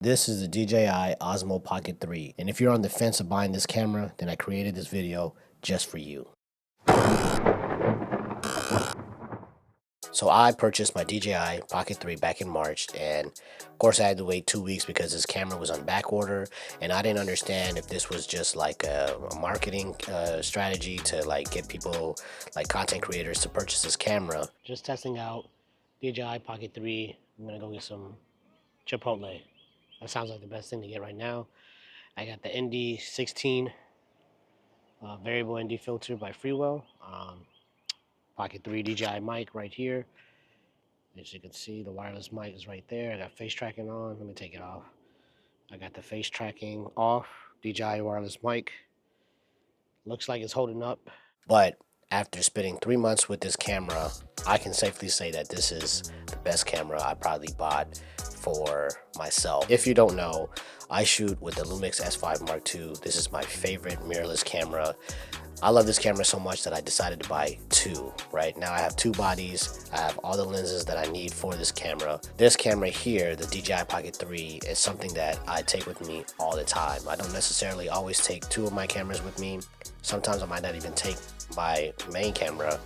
This is the DJI Osmo Pocket 3, and if you're on the fence of buying this camera, then I created this video just for you. So I purchased my DJI Pocket 3 back in March, and of course I had to wait 2 weeks because this camera was on back order, and I didn't understand if this was just like a marketing strategy to like get people, like content creators, to purchase this camera. Just testing out DJI Pocket 3. I'm gonna go get some Chipotle. That sounds like the best thing to get right now. I got the ND16 variable ND filter by Freewell. Pocket 3 DJI mic right here. As you can see, the wireless mic is right there. I got face tracking on. Let me take it off. I got the face tracking off. DJI wireless mic. Looks like it's holding up. But after spending 3 months with this camera, I can safely say that this is the best camera I probably bought for myself. If you don't know, I shoot with the Lumix S5 Mark II. This is my favorite mirrorless camera. I love this camera so much that I decided to buy two. Right now I have two bodies. I have all the lenses that I need for this camera. This camera here, the DJI Pocket 3, is something that I take with me all the time. I don't necessarily always take two of my cameras with me. Sometimes I might not even take my main camera,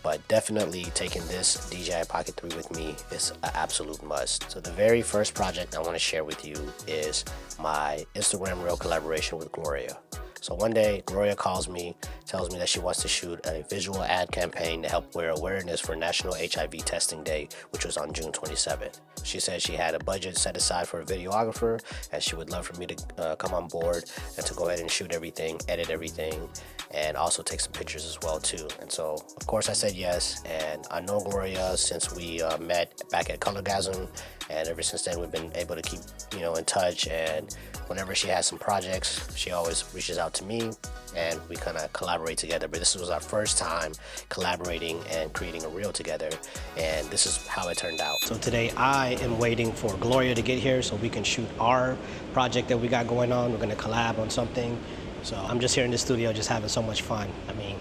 but definitely taking this DJI Pocket 3 with me is an absolute must. So the very first project I want to share with you is my Instagram Reel collaboration with Gloria. So one day, Gloria calls me, tells me that she wants to shoot a visual ad campaign to help wear awareness for National HIV Testing Day, which was on June 27th. She said she had a budget set aside for a videographer, and she would love for me to come on board and to go ahead and shoot everything, edit everything, and also take some pictures as well too. And so, of course, I said yes, and I know Gloria since we met back at Colorgasm, and ever since then we've been able to keep, in touch, and whenever she has some projects, she always reaches out to me and we kind of collaborate together. But this was our first time collaborating and creating a reel together, and this is how it turned out. So today I am waiting for Gloria to get here so we can shoot our project that we got going on. We're going to collab on something. So I'm just here in the studio just having so much fun. I mean,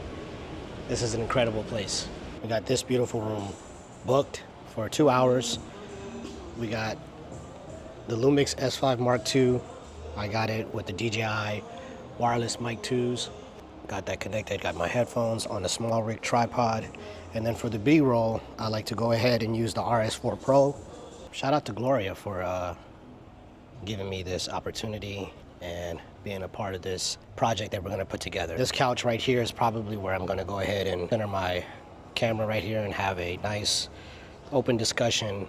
this is an incredible place. We got this beautiful room booked for 2 hours. We got the Lumix S5 Mark II. I got it with the DJI wireless mic 2s. Got that connected, got my headphones on a small rig tripod. And then for the B-roll, I like to go ahead and use the RS4 Pro. Shout out to Gloria for giving me this opportunity and being a part of this project that we're gonna put together. This couch right here is probably where I'm gonna go ahead and center my camera right here and have a nice open discussion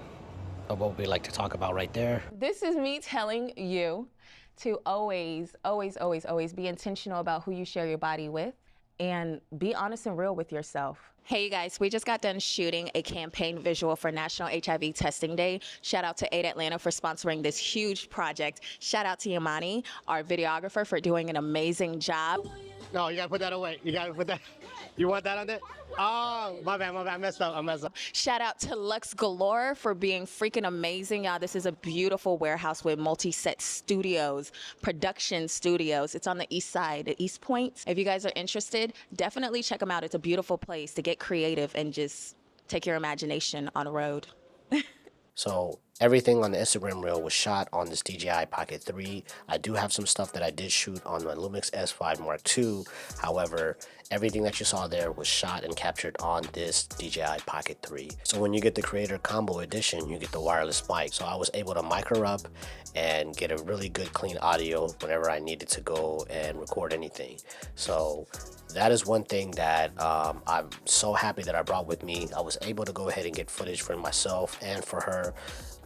of what we like to talk about right there. This is me telling you to always, always, always, always be intentional about who you share your body with and be honest and real with yourself. Hey you guys, we just got done shooting a campaign visual for National HIV Testing Day. Shout out to 8 Atlanta for sponsoring this huge project. Shout out to Yemane, our videographer, for doing an amazing job. No, you gotta put that away. You gotta put that. You want that on there? Oh, my bad, I messed up. Shout out to Lux Galore for being freaking amazing, y'all. This is a beautiful warehouse with multi-set studios, production studios. It's on the east side at East Point. If you guys are interested, definitely check them out. It's a beautiful place to get creative and just take your imagination on the road. So everything on the Instagram reel was shot on this DJI Pocket 3. I do have some stuff that I did shoot on my Lumix S5 Mark II. However, everything that you saw there was shot and captured on this DJI Pocket 3. So when you get the Creator Combo Edition, you get the wireless mic. So I was able to mic her up and get a really good clean audio whenever I needed to go and record anything. So that is one thing that I'm so happy that I brought with me. I was able to go ahead and get footage for myself and for her.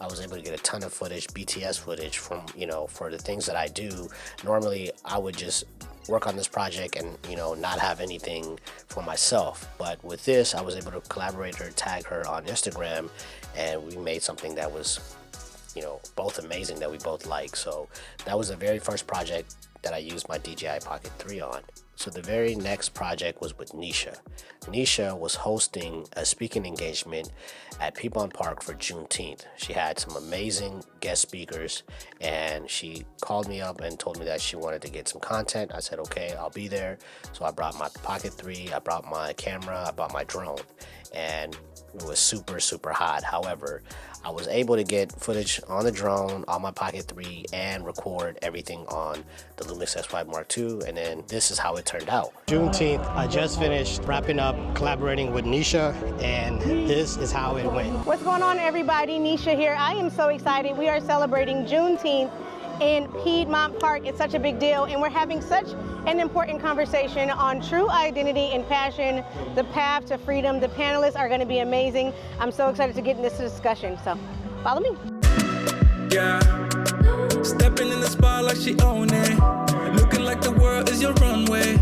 I was able to get a ton of footage, BTS footage from, for the things that I do. Normally, I would just work on this project and, not have anything for myself. But with this, I was able to collaborate her, tag her on Instagram, and we made something that was, both amazing, that we both like. So that was the very first project that I used my DJI Pocket 3 on. So the very next project was with Nisha. Nisha was hosting a speaking engagement at Piedmont Park for Juneteenth. She had some amazing guest speakers, and she called me up and told me that she wanted to get some content. I said, okay, I'll be there. So I brought my Pocket 3, I brought my camera, I brought my drone, and it was super, super hot. However, I was able to get footage on the drone, on my Pocket 3, and record everything on the Lumix S5 Mark II, and then this is how it turned out. Juneteenth, I just finished wrapping up collaborating with Nisha, and this is how it went. What's going on, everybody? Nisha here. I am so excited. We are celebrating Juneteenth in Piedmont Park. It's such a big deal, and we're having such an important conversation on true identity and passion, the path to freedom. The panelists are going to be amazing. I'm so excited to get in this discussion, so follow me. Yeah, stepping in the spot like she own it, looking like the world is your runway.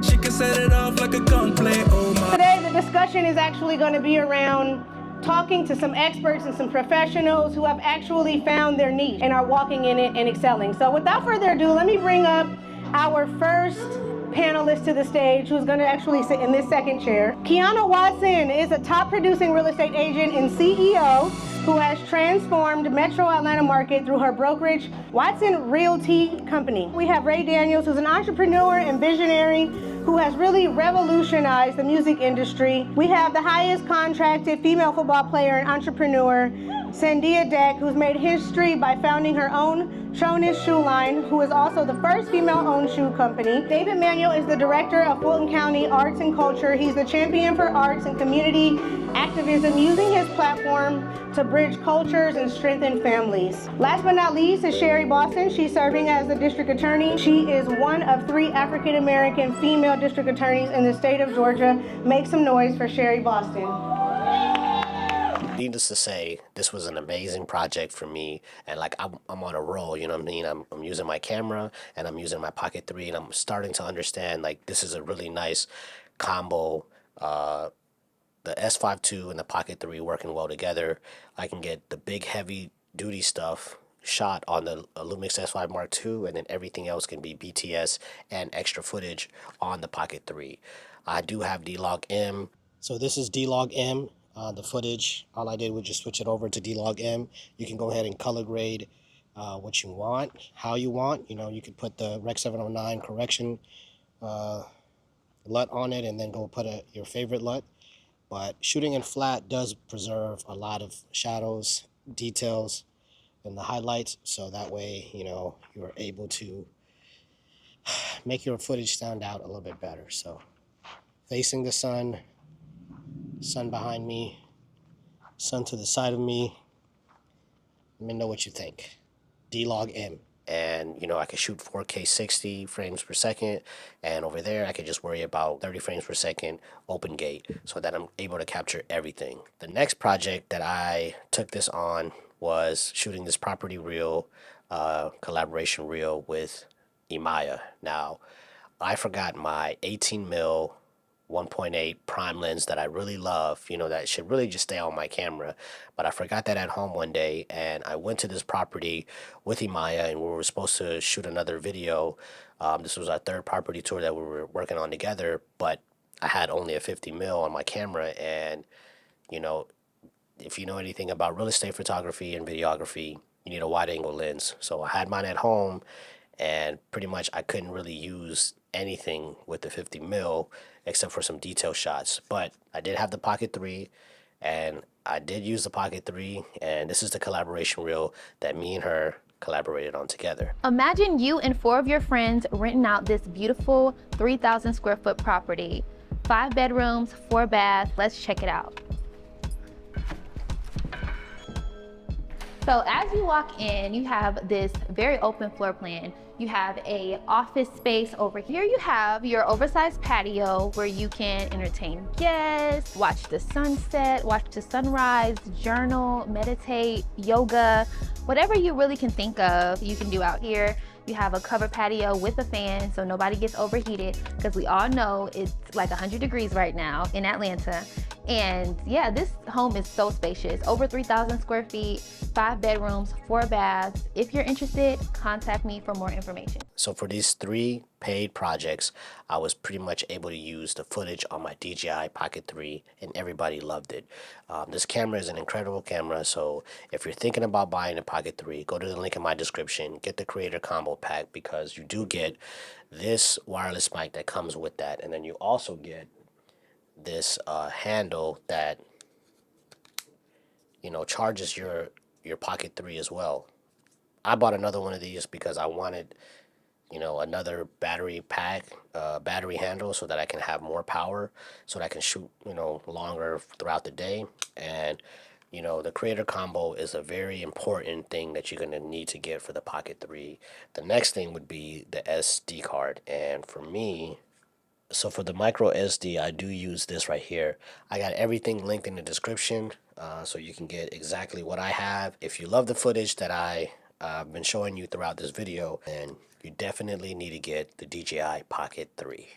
She can set it off like a gunplay. Oh my. Today the discussion is actually going to be around talking to some experts and some professionals who have actually found their niche and are walking in it and excelling. So without further ado, let me bring up our first panelist to the stage, who's going to actually sit in this second chair. Kiana Watson is a top producing real estate agent and CEO who has transformed Metro Atlanta market through her brokerage, Watson Realty Company. We have Ray Daniels, who's an entrepreneur and visionary who has really revolutionized the music industry. We have the highest contracted female football player and entrepreneur, Sandia Deck, who's made history by founding her own Shonis Shoe Line, who is also the first female-owned shoe company. David Manuel is the director of Fulton County Arts and Culture. He's the champion for arts and community activism, using his platform to bridge cultures and strengthen families. Last but not least is Sherry Boston. She's serving as the district attorney. She is one of 3 African-American female district attorneys in the state of Georgia. Make some noise for Sherry Boston. Needless to say, this was an amazing project for me, and like I'm on a roll, you know what I mean? I'm using my camera and I'm using my Pocket 3, and I'm starting to understand like this is a really nice combo. The S5 II and the Pocket 3 working well together. I can get the big heavy duty stuff shot on the Lumix S5 Mark II, and then everything else can be BTS and extra footage on the Pocket 3. I do have D-Log M. So this is D-Log M. The footage, all I did was just switch it over to D-Log M. You can go ahead and color grade what you want, how you want. You know, you could put the Rec 709 correction LUT on it and then go put your favorite LUT. But shooting in flat does preserve a lot of shadows, details, and the highlights, so that way, you know, you're able to make your footage stand out a little bit better. So facing the sun, sun behind me, sun to the side of me. Let me know what you think. D-Log M. And, you know, I could shoot 4K 60 frames per second. And over there, I could just worry about 30 frames per second open gate so that I'm able to capture everything. The next project that I took this on was shooting this property reel, collaboration reel with Emaya. Now, I forgot my 18 mil 1.8 prime lens that I really love, you know, that should really just stay on my camera, but I forgot that at home one day, and I went to this property with Emaya, and we were supposed to shoot another video. This was our 3rd property tour that we were working on together, but I had only a 50 mil on my camera, and you know, if you know anything about real estate photography and videography, you need a wide angle lens. So I had mine at home, and pretty much I couldn't really use anything with the 50 mil except for some detail shots. But I did have the Pocket 3, and I did use the Pocket 3, and this is the collaboration reel that me and her collaborated on together. Imagine you and 4 of your friends renting out this beautiful 3,000 square foot property. 5 bedrooms, 4 baths. Let's check it out. So as you walk in, you have this very open floor plan. You have a office space over here. You have your oversized patio where you can entertain guests, watch the sunset, watch the sunrise, journal, meditate, yoga, whatever you really can think of, you can do out here. You have a covered patio with a fan so nobody gets overheated, because we all know it's like 100 degrees right now in Atlanta. And yeah, this home is so spacious, over 3,000 square feet, 5 bedrooms, 4 baths. If you're interested, contact me for more information. So for these 3 paid projects, I was pretty much able to use the footage on my DJI Pocket 3, and everybody loved it. This camera is an incredible camera, so if you're thinking about buying a Pocket 3, go to the link in my description, get the Creator Combo Pack, because you do get this wireless mic that comes with that, and then you also get this handle that, you know, charges your Pocket 3 as well. I bought another one of these because I wanted, you know, another battery pack, battery handle, so that I can have more power, so that I can shoot, you know, longer throughout the day. And, you know, the Creator Combo is a very important thing that you're going to need to get for the Pocket 3. The next thing would be the SD card. And for me, so for the micro SD, I do use this right here. I got everything linked in the description, so you can get exactly what I have. If you love the footage that I've been showing you throughout this video, then you definitely need to get the DJI Pocket 3.